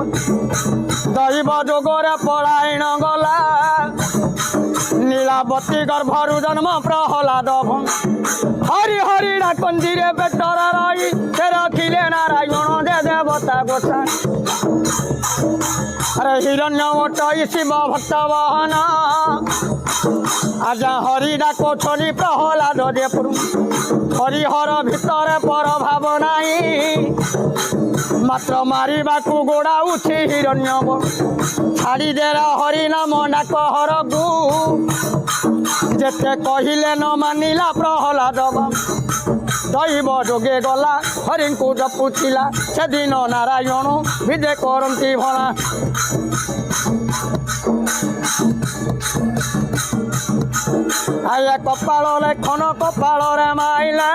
दैव जोगरे पलायन गला नीलावती गर्भरु जन्म प्रहलाद हरि हरि डाकंदी रे बेटर रही से रखिले नारायण दे देवता गोसा अरे हिरण्यवट शिव भक्त वाहन आजा हरि डाको छनी प्रहलाद देपुर हरिहर भितर पर भाव नाही मात्र मारिबाकू गोड़ाउछि हिरण्यव छाड़ी देला हरि नाम डाक हरकू जेते कहिले न मानिला प्रहलाद दैव जोगे गला हरि को जपुथिला से दिन नारायण विदे करती भला आया कपाल लेखन कपाल रे माइला